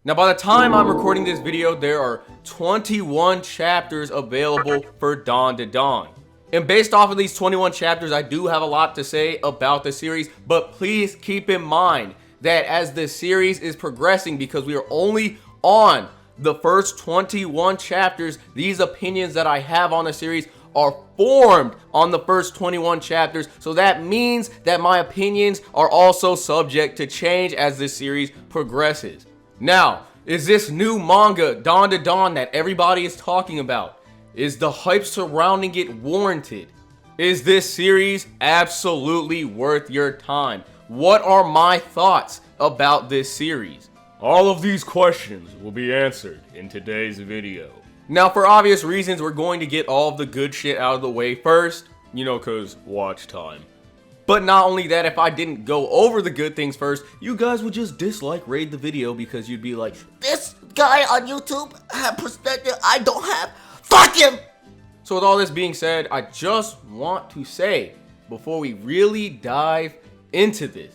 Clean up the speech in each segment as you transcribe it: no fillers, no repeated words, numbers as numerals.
Now, by the time I'm recording this video, there are 21 chapters available for Dandadan. And based off of these 21 chapters, I do have a lot to say about the series, but please keep in mind that as the series is progressing, because we are only on the first 21 chapters, these opinions that I have on the series are formed on the first 21 chapters. So that means that my opinions are also subject to change as this series progresses. Now, is this new manga, Dandadan, that everybody is talking about, is the hype surrounding it warranted? Is this series absolutely worth your time? What are my thoughts about this series? All of these questions will be answered in today's video. Now, for obvious reasons, we're going to get all of the good shit out of the way first, cause watch time. But not only that, if I didn't go over the good things first, you guys would just dislike, rate the video, because you'd be like, this guy on YouTube have perspective I don't have. Fuck him! So with all this being said, I just want to say, before we really dive into this,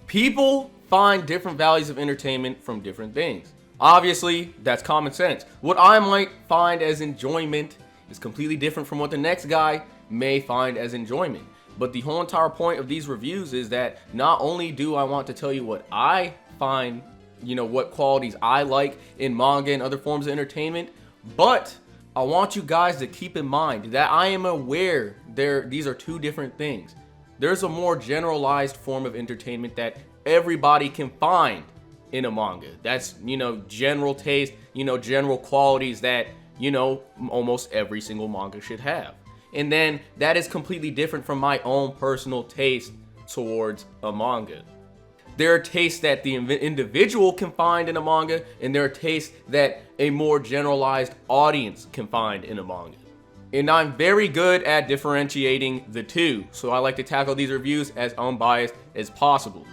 people find different values of entertainment from different things. Obviously, that's common sense. What I might find as enjoyment is completely different from what the next guy may find as enjoyment. But the whole entire point of these reviews is that not only do I want to tell you what I find, what qualities I like in manga and other forms of entertainment, but I want you guys to keep in mind that I am aware these are two different things. There's a more generalized form of entertainment that everybody can find in a manga. That's, general taste, general qualities that, almost every single manga should have. And then that is completely different from my own personal taste towards a manga. There are tastes that the individual can find in a manga, and there are tastes that a more generalized audience can find in a manga. And I'm very good at differentiating the two, so I like to tackle these reviews as unbiased as possible.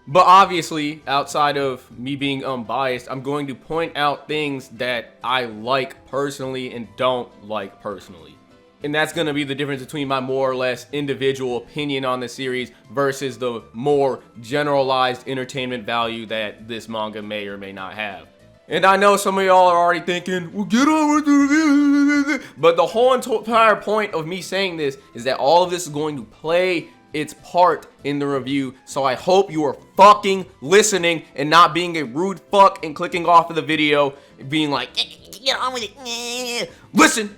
But obviously, outside of me being unbiased, I'm going to point out things that I like personally and don't like personally. And that's going to be the difference between my more or less individual opinion on the series versus the more generalized entertainment value that this manga may or may not have. And I know some of y'all are already thinking, well, get on with the review. But the whole entire point of me saying this is that all of this is going to play its part in the review. So I hope you are fucking listening and not being a rude fuck and clicking off of the video and being like, Get on with it. listen,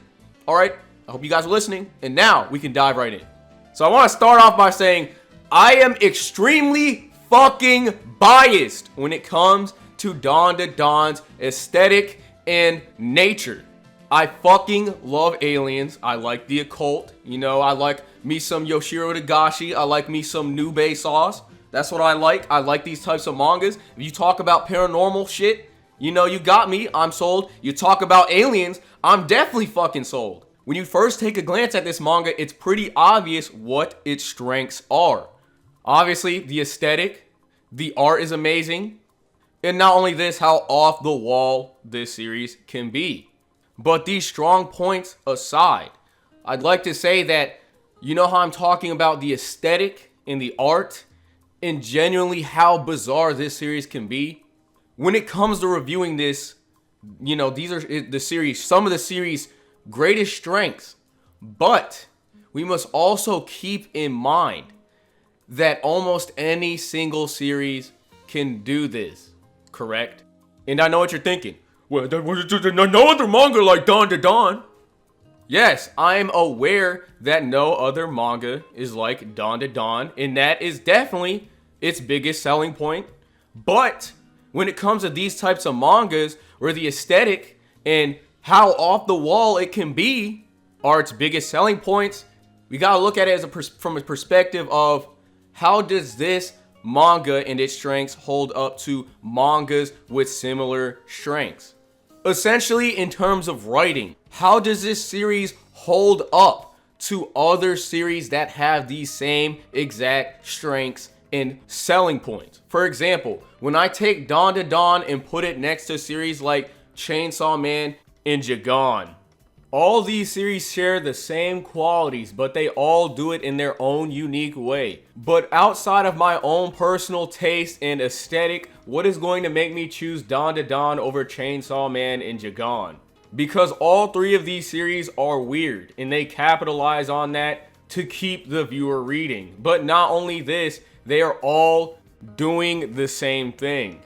all right? I hope you guys are listening, and now we can dive right in. So I want to start off by saying I am extremely fucking biased when it comes to Dandadan's aesthetic and nature. I fucking love aliens. I like the occult. I like me some Yoshiro Togashi. I like me some Nube sauce. That's what I like. I like these types of mangas. If you talk about paranormal shit, you got me. I'm sold. You talk about aliens, I'm definitely fucking sold. When you first take a glance at this manga, it's pretty obvious what its strengths are. Obviously, the aesthetic, the art is amazing, and not only this, how off the wall this series can be. But these strong points aside, I'd like to say that, how I'm talking about the aesthetic and the art, and genuinely how bizarre this series can be? When it comes to reviewing this, these are some of the series' greatest strengths, but we must also keep in mind that almost any single series can do this, correct? And I know what you're thinking. Well, there was no other manga like Dandadan. Yes, I'm aware that no other manga is like Dandadan, and that is definitely its biggest selling point. But when it comes to these types of mangas where the aesthetic and how off the wall it can be are its biggest selling points, we gotta look at it from a perspective of how does this manga and its strengths hold up to mangas with similar strengths? Essentially, in terms of writing, how does this series hold up to other series that have these same exact strengths and selling points? For example, when I take Dandadan and put it next to a series like Chainsawman and Jagan, All these series share the same qualities, but they all do it in their own unique way. But outside of my own personal taste and aesthetic, what is going to make me choose Dandadan over Chainsaw Man and Jagan? Because all three of these series are weird, and they capitalize on that to keep the viewer reading. But not only this, they are all doing the same thing.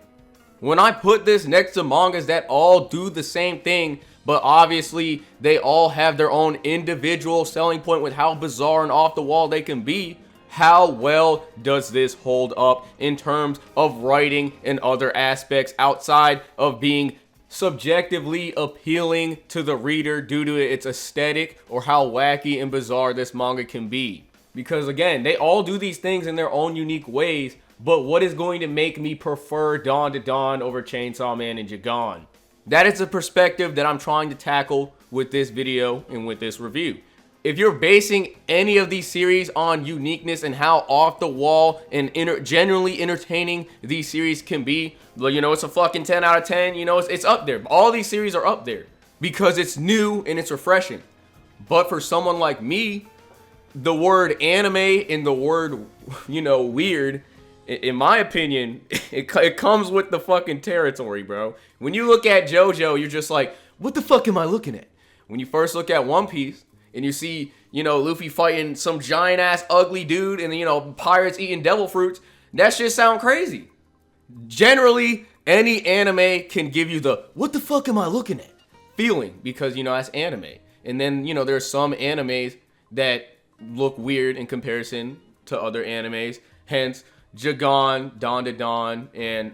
When I put this next to mangas that all do the same thing, but obviously they all have their own individual selling point with how bizarre and off the wall they can be, how well does this hold up in terms of writing and other aspects outside of being subjectively appealing to the reader due to its aesthetic or how wacky and bizarre this manga can be? Because again, they all do these things in their own unique ways, but what is going to make me prefer Dandadan over Chainsaw Man and Jagan? That is a perspective that I'm trying to tackle with this video and with this review. If you're basing any of these series on uniqueness and how off the wall and genuinely entertaining these series can be, you know, it's a fucking 10 out of 10, you know, it's up there. All these series are up there because it's new and it's refreshing. But for someone like me, the word anime and the word, you know, weird, in my opinion, it comes with the fucking territory, bro. When you look at JoJo, you're just like, what the fuck am I looking at? When you first look at One Piece and you see, you know, Luffy fighting some giant ass ugly dude and, you know, pirates eating devil fruits, that shit sound crazy. Generally, any anime can give you the, what the fuck am I looking at feeling, because, you know, that's anime. And then, you know, there's some animes that look weird in comparison to other animes, hence Jagan, Dandadan, and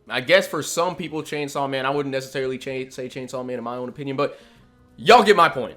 I guess for some people Chainsaw Man. I wouldn't necessarily say Chainsaw Man in my own opinion, but y'all get my point.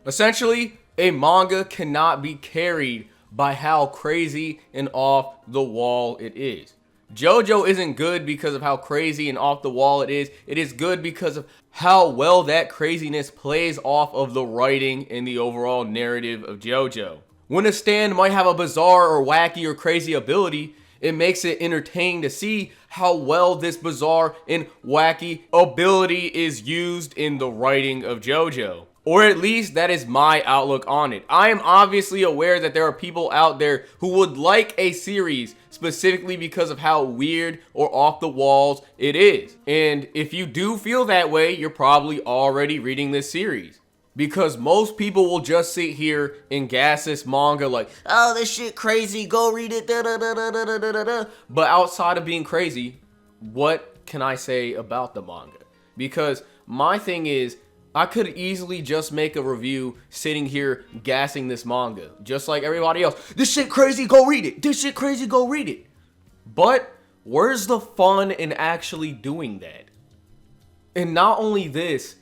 Essentially, a manga cannot be carried by how crazy and off the wall it is. JoJo isn't good because of how crazy and off the wall it is. It is good because of how well that craziness plays off of the writing and the overall narrative of JoJo. When a stand might have a bizarre or wacky or crazy ability, it makes it entertaining to see how well this bizarre and wacky ability is used in the writing of JoJo. Or at least that is my outlook on it. I am obviously aware that there are people out there who would like a series specifically because of how weird or off the walls it is. And if you do feel that way, you're probably already reading this series. Because most people will just sit here and gas this manga like, Oh, this shit crazy. Go read it. Da, da, da, da, da, da, da, da. But outside of being crazy, what can I say about the manga? Because my thing is, I could easily just make a review sitting here gassing this manga, just like everybody else. This shit crazy, go read it. This shit crazy, go read it. But where's the fun in actually doing that? And not only this,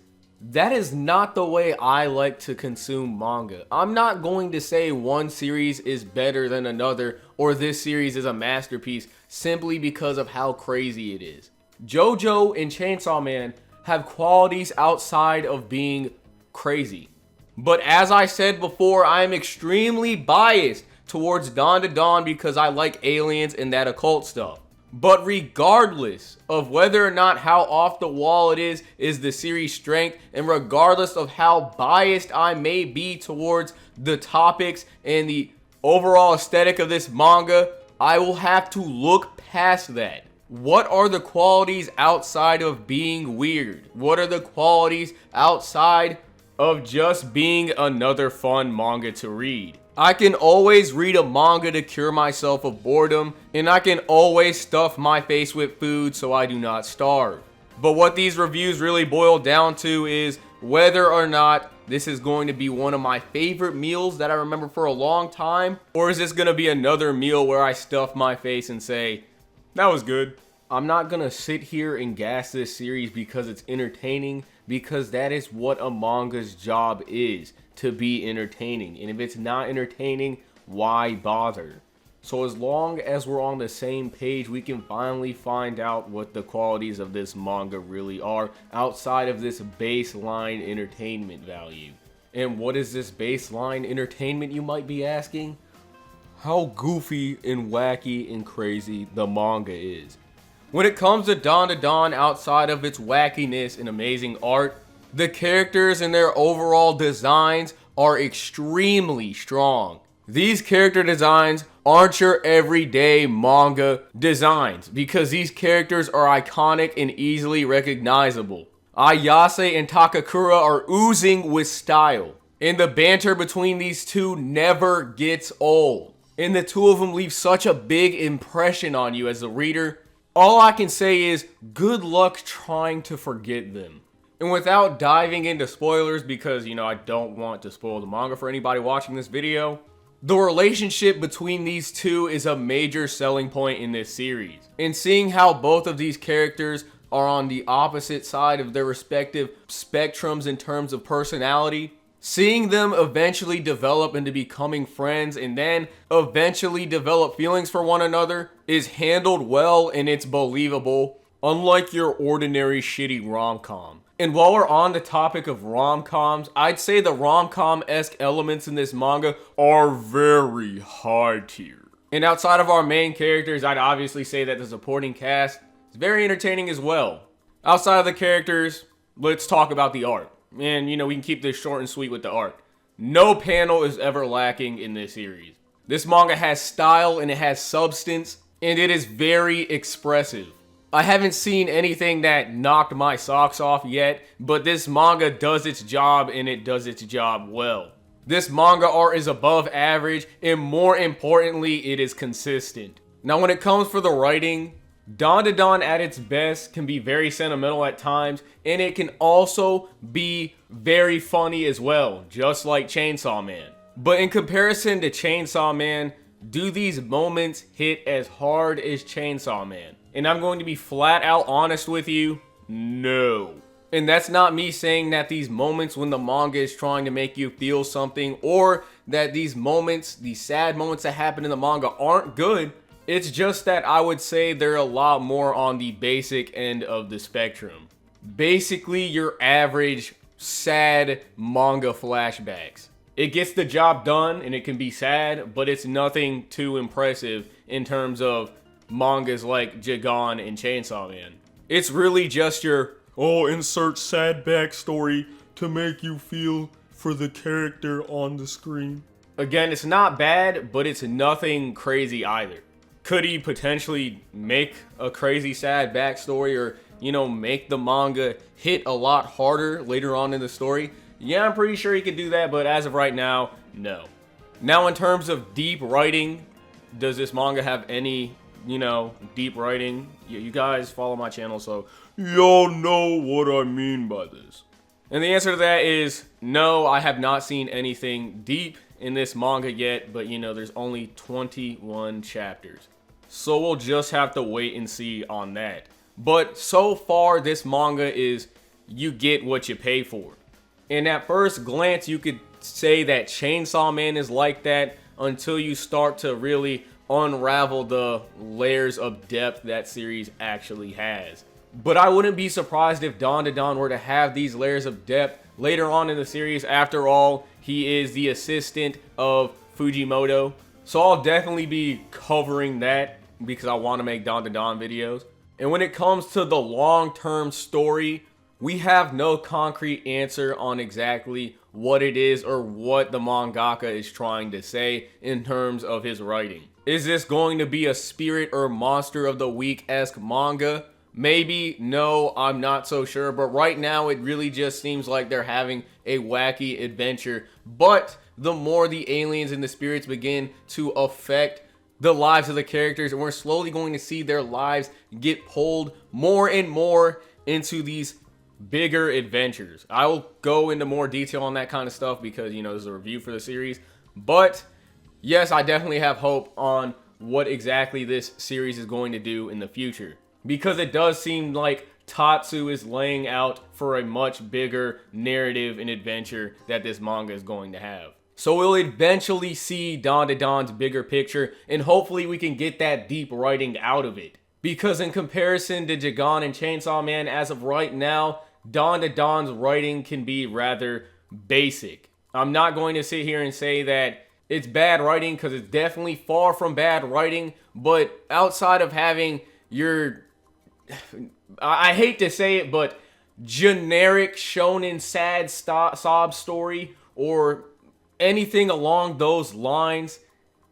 that is not the way I like to consume manga. I'm not going to say one series is better than another or this series is a masterpiece simply because of how crazy it is. JoJo and Chainsaw Man have qualities outside of being crazy. But as I said before, I am extremely biased towards Dandadan because I like aliens and that occult stuff. But regardless of whether or not how off the wall it is the series' strength, and regardless of how biased I may be towards the topics and the overall aesthetic of this manga, I will have to look past that. What are the qualities outside of being weird? What are the qualities outside of just being another fun manga to read? I can always read a manga to cure myself of boredom, and I can always stuff my face with food so I do not starve. But what these reviews really boil down to is whether or not this is going to be one of my favorite meals that I remember for a long time, or is this going to be another meal where I stuff my face and say, that was good. I'm not going to sit here and gas this series because it's entertaining, because that is what a manga's job is, to be entertaining. And if it's not entertaining, why bother? So as long as we're on the same page, we can finally find out what the qualities of this manga really are outside of this baseline entertainment value. And what is this baseline entertainment, you might be asking? How goofy and wacky and crazy the manga is. When it comes to Dandadan, outside of its wackiness and amazing art, The characters and their overall designs are extremely strong. These character designs aren't your everyday manga designs because these characters are iconic and easily recognizable. Ayase and Takakura are oozing with style, and the banter between these two never gets old. And the two of them leave such a big impression on you as a reader. All I can say is good luck trying to forget them. And without diving into spoilers, because I don't want to spoil the manga for anybody watching this video, the relationship between these two is a major selling point in this series. And seeing how both of these characters are on the opposite side of their respective spectrums in terms of personality, seeing them eventually develop into becoming friends and then eventually develop feelings for one another is handled well and it's believable, unlike your ordinary shitty rom-com. And while we're on the topic of rom-coms, I'd say the rom-com-esque elements in this manga are very high tier. And outside of our main characters, I'd obviously say that the supporting cast is very entertaining as well. Outside of the characters, let's talk about the art. And we can keep this short and sweet with the art. No panel is ever lacking in this series. This manga has style and it has substance, and it is very expressive. I haven't seen anything that knocked my socks off yet, but this manga does its job and it does its job well. This manga art is above average, and more importantly, it is consistent. Now when it comes for the writing, Dandadan at its best can be very sentimental at times, and it can also be very funny as well, just like Chainsawman. But in comparison to Chainsawman, do these moments hit as hard as Chainsawman? And I'm going to be flat out honest with you, no. And that's not me saying that these moments when the manga is trying to make you feel something, or that these moments, these sad moments that happen in the manga aren't good. It's just that I would say they're a lot more on the basic end of the spectrum. Basically your average sad manga flashbacks. It gets the job done and it can be sad, but it's nothing too impressive in terms of mangas like Jagan and Chainsaw Man. It's really just your, insert sad backstory to make you feel for the character on the screen. Again, it's not bad, but it's nothing crazy either. Could he potentially make a crazy sad backstory or, make the manga hit a lot harder later on in the story? Yeah, I'm pretty sure he could do that, but as of right now, no. Now, in terms of deep writing, does this manga have any deep writing? You guys follow my channel, so y'all know what I mean by this. And the answer to that is no, I have not seen anything deep in this manga yet, but there's only 21 chapters. So we'll just have to wait and see on that. But so far, this manga is you get what you pay for. And at first glance, you could say that Chainsaw Man is like that until you start to really unravel the layers of depth that series actually has. But I wouldn't be surprised if Dandadan were to have these layers of depth later on in the series. After all, he is the assistant of Fujimoto. So I'll definitely be covering that because I want to make Dandadan videos. And when it comes to the long-term story, we have no concrete answer on exactly what it is or what the mangaka is trying to say in terms of his writing. Is this going to be a Spirit or Monster of the Week-esque manga? Maybe, no, I'm not so sure. But right now, it really just seems like they're having a wacky adventure. But the more the aliens and the spirits begin to affect the lives of the characters, and we're slowly going to see their lives get pulled more and more into these bigger adventures. I will go into more detail on that kind of stuff because, this is a review for the series. But yes, I definitely have hope on what exactly this series is going to do in the future. Because it does seem like Tatsu is laying out for a much bigger narrative and adventure that this manga is going to have. So we'll eventually see Dandadan's bigger picture, and hopefully we can get that deep writing out of it. Because in comparison to Jagan and Chainsaw Man, as of right now, Dandadan's writing can be rather basic. I'm not going to sit here and say that it's bad writing, because it's definitely far from bad writing, but outside of having your, I hate to say it, but generic shonen sad sob story or anything along those lines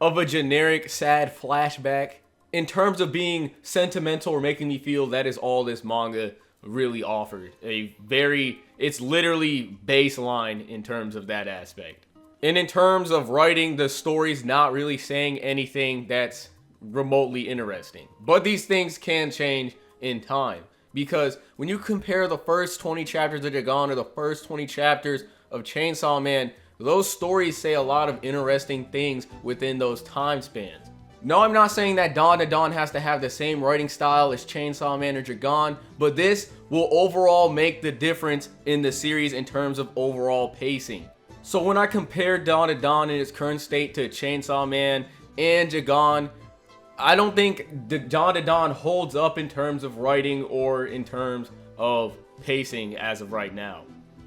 of a generic sad flashback. In terms of being sentimental or making me feel, that is all this manga really offered. It's literally baseline in terms of that aspect. And in terms of writing, the story's not really saying anything that's remotely interesting. But these things can change in time. Because when you compare the first 20 chapters of Dagon or the first 20 chapters of Chainsaw Man, those stories say a lot of interesting things within those time spans. No, I'm not saying that Dandadan has to have the same writing style as Chainsaw Man or Dagon, but this will overall make the difference in the series in terms of overall pacing. So when I compare Dandadan in its current state to Chainsaw Man and Dagon, I don't think the Dandadan holds up in terms of writing or in terms of pacing as of right now.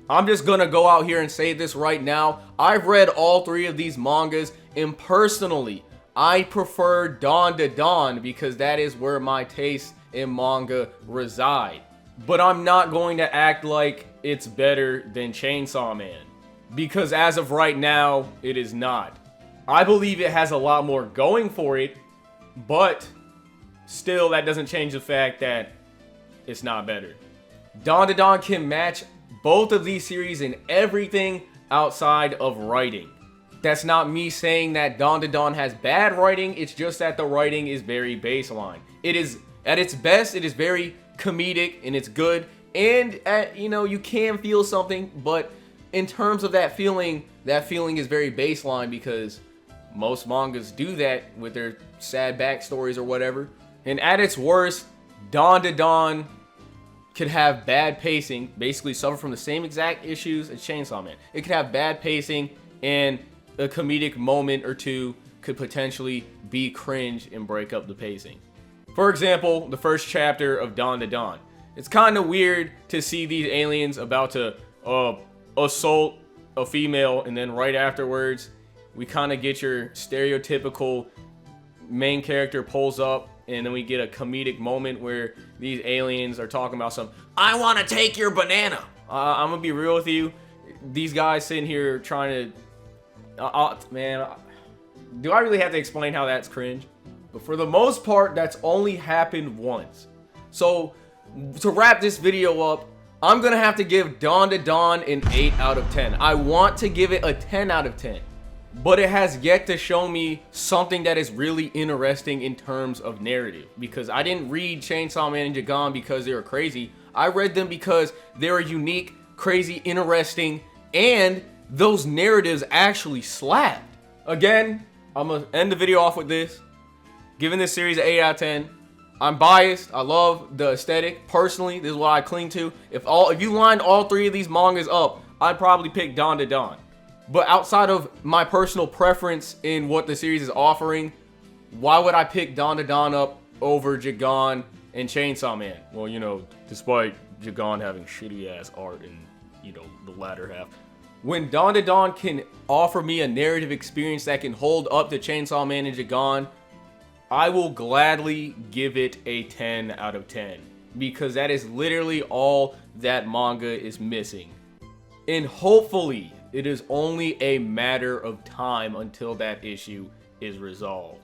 I'm just gonna go out here and say this right now. I've read all 3 of these mangas, and personally, I prefer Dandadan because that is where my tastes in manga reside. But I'm not going to act like it's better than Chainsaw Man, because as of right now, it is not. I believe it has a lot more going for it, but still that doesn't change the fact that it's not better. Dandadan can match both of these series in everything outside of writing. That's not me saying that Dandadan has bad writing, it's just that the writing is very baseline. It is, at its best, it is very comedic and it's good, and you can feel something, but in terms of that feeling is very baseline because most mangas do that with their sad backstories or whatever. And at its worst, Dandadan could have bad pacing, basically suffer from the same exact issues as Chainsaw Man. It could have bad pacing, and a comedic moment or two could potentially be cringe and break up the pacing. For example, the first chapter of Dandadan. It's kind of weird to see these aliens about to assault a female, and then right afterwards, we kind of get your stereotypical main character pulls up, and then we get a comedic moment where these aliens are talking about I want to take your banana. I'm gonna be real with you. These guys sitting here trying to man, do I really have to explain how that's cringe? But for the most part, that's only happened once. So to wrap this video up, I'm gonna have to give Dandadan an 8 out of 10. I want to give it a 10 out of 10, but it has yet to show me something that is really interesting in terms of narrative, because I didn't read Chainsaw Man and Dagon because they were crazy. I read them because they were unique, crazy, interesting, and those narratives actually slapped. Again, I'm gonna end the video off with this, giving this series an 8 out of 10. I'm biased. I love the aesthetic. Personally, this is what I cling to. If you lined all 3 of these mangas up, I'd probably pick Dandadan. But outside of my personal preference in what the series is offering, why would I pick Dandadan up over Dagon and Chainsaw Man? Well, despite Dagon having shitty ass art in, the latter half. When Dandadan can offer me a narrative experience that can hold up to Chainsaw Man and Dagon, I will gladly give it a 10 out of 10. Because that is literally all that manga is missing. And hopefully, it is only a matter of time until that issue is resolved.